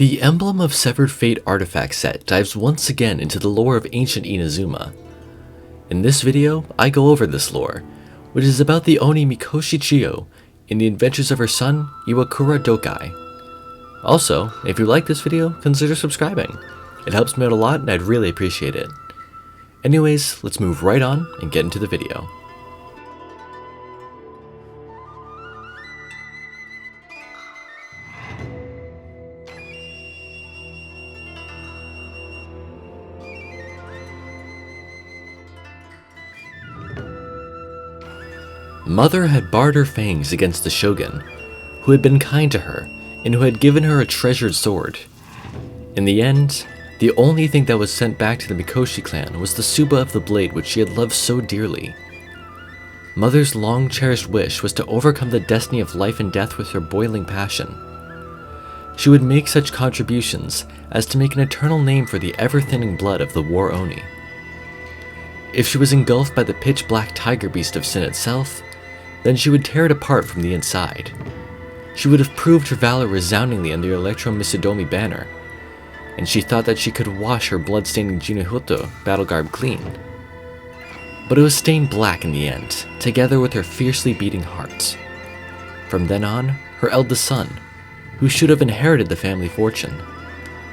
The Emblem of Severed Fate artifact set dives once again into the lore of ancient Inazuma. In this video, I go over this lore, which is about the Oni Mikoshi Chiyo in the adventures of her son, Iwakura Doukei. Also, if you like this video, consider subscribing. It helps me out a lot and I'd really appreciate it. Anyways, let's move right on and get into the video. Mother had barred her fangs against the shogun, who had been kind to her and who had given her a treasured sword. In the end, the only thing that was sent back to the Mikoshi clan was the Tsuba of the blade which she had loved so dearly. Mother's long-cherished wish was to overcome the destiny of life and death with her boiling passion. She would make such contributions as to make an eternal name for the ever-thinning blood of the war Oni. If she was engulfed by the pitch-black tiger beast of sin itself, then she would tear it apart from the inside. She would have proved her valor resoundingly under Electro Misudomi banner, and she thought that she could wash her blood-staining Junohoto battle garb clean. But it was stained black in the end, together with her fiercely beating heart. From then on, her eldest son, who should have inherited the family fortune,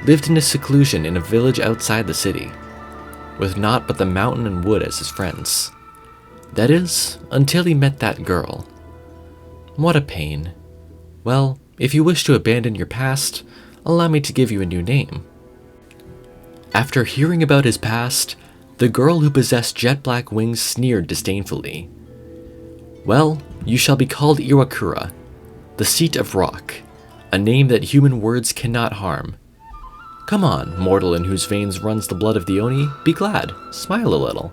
lived in his seclusion in a village outside the city, with naught but the mountain and wood as his friends. That is, until he met that girl. What a pain. Well, if you wish to abandon your past, allow me to give you a new name. After hearing about his past, the girl who possessed jet black wings sneered disdainfully. Well, you shall be called Iwakura, the seat of rock, a name that human words cannot harm. Come on, mortal in whose veins runs the blood of the Oni, be glad, smile a little.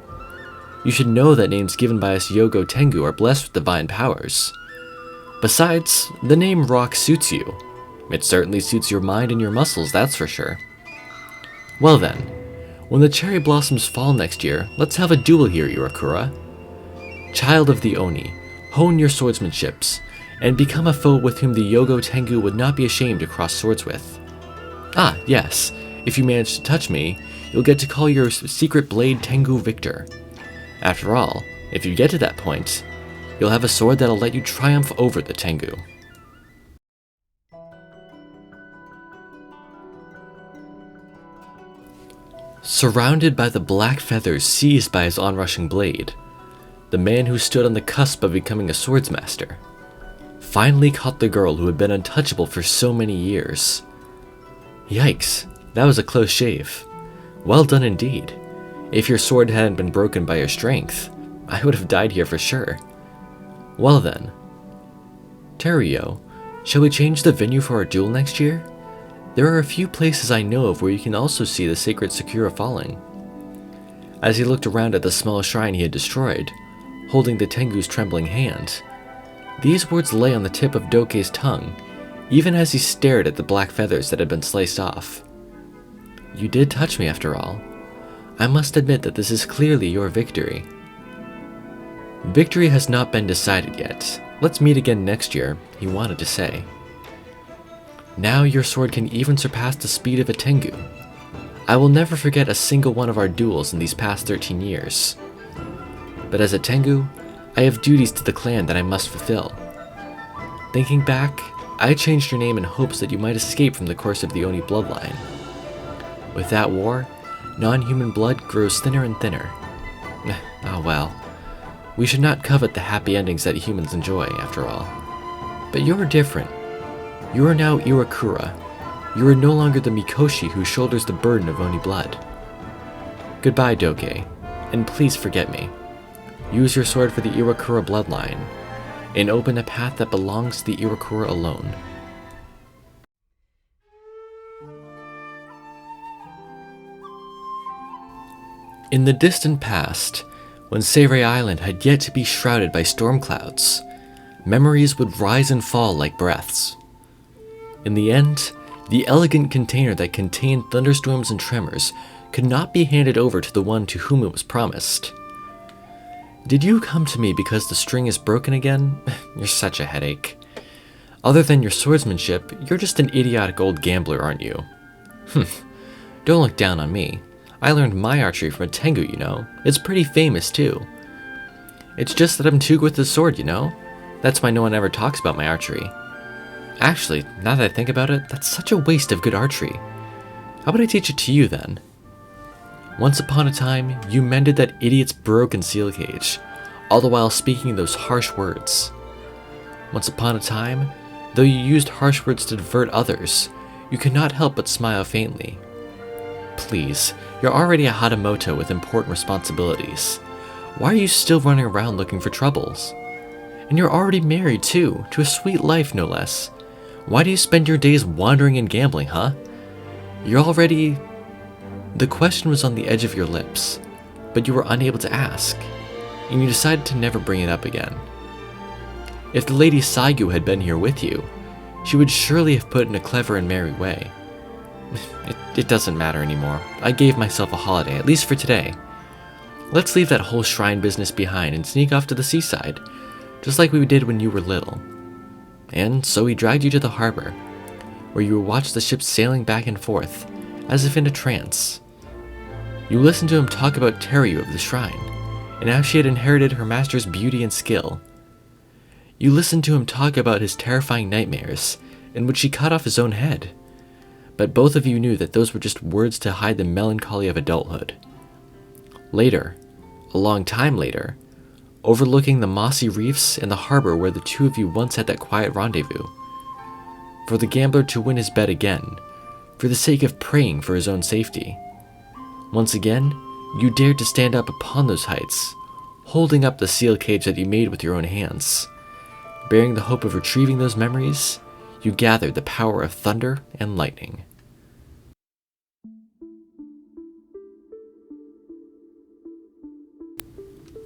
You should know that names given by us Yogo Tengu are blessed with divine powers. Besides, the name Rock suits you. It certainly suits your mind and your muscles, that's for sure. Well then, when the cherry blossoms fall next year, let's have a duel here, Iwakura. Child of the Oni, hone your swordsmanships, and become a foe with whom the Yogo Tengu would not be ashamed to cross swords with. Ah, yes, if you manage to touch me, you'll get to call your secret blade Tengu Victor. After all, if you get to that point, you'll have a sword that'll let you triumph over the Tengu. Surrounded by the black feathers seized by his onrushing blade, the man who stood on the cusp of becoming a swordsmaster finally caught the girl who had been untouchable for so many years. Yikes, that was a close shave. Well done indeed. If your sword hadn't been broken by your strength, I would have died here for sure. Well then. Teruyo, shall we change the venue for our duel next year? There are a few places I know of where you can also see the sacred Sakura falling. As he looked around at the small shrine he had destroyed, holding the Tengu's trembling hand, these words lay on the tip of Doukei's tongue, even as he stared at the black feathers that had been sliced off. You did touch me after all. I must admit that this is clearly your victory. Victory has not been decided yet. Let's meet again next year, he wanted to say. Now your sword can even surpass the speed of a Tengu. I will never forget a single one of our duels in these past 13 years. But as a Tengu, I have duties to the clan that I must fulfill. Thinking back, I changed your name in hopes that you might escape from the course of the Oni bloodline. With that war, non-human blood grows thinner and thinner. Ah well. We should not covet the happy endings that humans enjoy, after all. But you're different. You are now Iwakura. You are no longer the Mikoshi who shoulders the burden of Oni blood. Goodbye, Doukei, and please forget me. Use your sword for the Iwakura bloodline, and open a path that belongs to the Iwakura alone. In the distant past, when Seirai Island had yet to be shrouded by storm clouds, memories would rise and fall like breaths. In the end, the elegant container that contained thunderstorms and tremors could not be handed over to the one to whom it was promised. Did you come to me because the string is broken again? You're such a headache. Other than your swordsmanship, you're just an idiotic old gambler, aren't you? Don't look down on me. I learned my archery from a Tengu, you know. It's pretty famous, too. It's just that I'm too good with the sword, you know? That's why no one ever talks about my archery. Actually, now that I think about it, that's such a waste of good archery. How about I teach it to you, then? Once upon a time, you mended that idiot's broken seal cage, all the while speaking those harsh words. Once upon a time, though you used harsh words to divert others, you could not help but smile faintly. Please, you're already a Hatamoto with important responsibilities. Why are you still running around looking for troubles? And you're already married too, to a sweet life no less. Why do you spend your days wandering and gambling, huh? You're already... The question was on the edge of your lips, but you were unable to ask, and you decided to never bring it up again. If the Lady Saigu had been here with you, she would surely have put it in a clever and merry way. It doesn't matter anymore. I gave myself a holiday, at least for today. Let's leave that whole shrine business behind and sneak off to the seaside, just like we did when you were little. And so he dragged you to the harbor, where you would watch the ships sailing back and forth, as if in a trance. You listened to him talk about Teryu of the shrine, and how she had inherited her master's beauty and skill. You listened to him talk about his terrifying nightmares, in which he cut off his own head. But both of you knew that those were just words to hide the melancholy of adulthood. Later, a long time later, overlooking the mossy reefs and the harbor where the two of you once had that quiet rendezvous, for the gambler to win his bet again, for the sake of praying for his own safety. Once again, you dared to stand up upon those heights, holding up the seal cage that you made with your own hands. Bearing the hope of retrieving those memories, you gathered the power of thunder and lightning.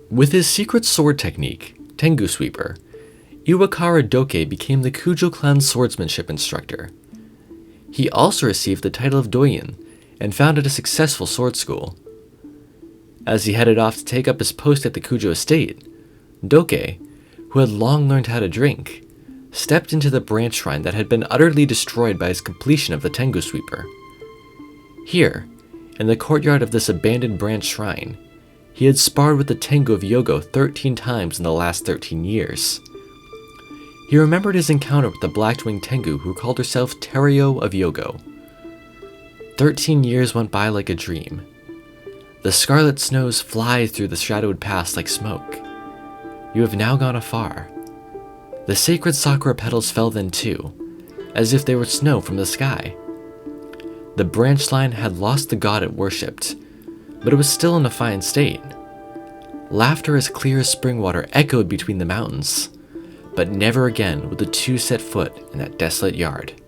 With his secret sword technique, Tengu Sweeper, Iwakura Doukei became the Kujo clan's swordsmanship instructor. He also received the title of Doyen and founded a successful sword school. As he headed off to take up his post at the Kujo estate, Doukei, who had long learned how to drink, stepped into the branch shrine that had been utterly destroyed by his completion of the Tengu Sweeper. Here, in the courtyard of this abandoned branch shrine, he had sparred with the Tengu of Yogo 13 times in the last 13 years. He remembered his encounter with the black-winged Tengu who called herself Teryu of Yogo. 13 years went by like a dream. The scarlet snows fly through the shadowed past like smoke. You have now gone afar. The sacred sakura petals fell then too, as if they were snow from the sky. The branch line had lost the god it worshipped, but it was still in a fine state. Laughter as clear as spring water echoed between the mountains, but never again would the two set foot in that desolate yard.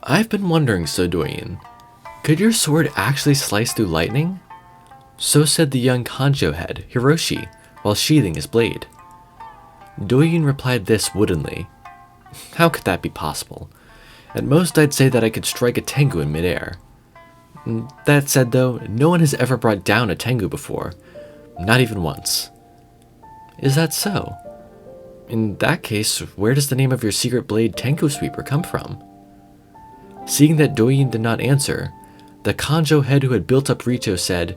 I've been wondering, so Doyen, could your sword actually slice through lightning? So said the young Kanjo head, Hiroshi, while sheathing his blade. Doyen replied this woodenly. How could that be possible? At most I'd say that I could strike a Tengu in midair. That said though, no one has ever brought down a Tengu before. Not even once. Is that so? In that case, where does the name of your secret blade Tengu Sweeper come from? Seeing that Doyen did not answer, the Kanjo head who had built up Rito said,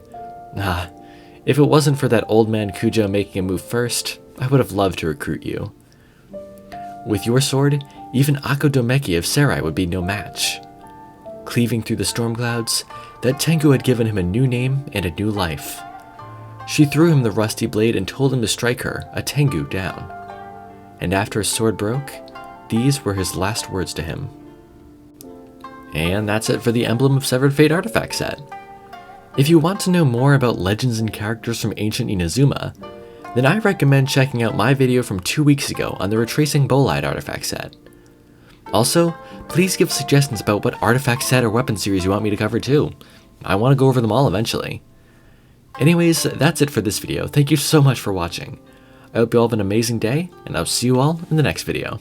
if it wasn't for that old man Kujo making a move first, I would have loved to recruit you. With your sword, even Akodomeki of Serai would be no match. Cleaving through the storm clouds, that Tengu had given him a new name and a new life. She threw him the rusty blade and told him to strike her, a Tengu, down. And after his sword broke, these were his last words to him. And that's it for the Emblem of Severed Fate artifact set. If you want to know more about legends and characters from ancient Inazuma, then I recommend checking out my video from 2 weeks ago on the Retracing Bolide artifact set. Also, please give suggestions about what artifact set or weapon series you want me to cover too. I want to go over them all eventually. Anyways, that's it for this video. Thank you so much for watching. I hope you all have an amazing day, and I'll see you all in the next video.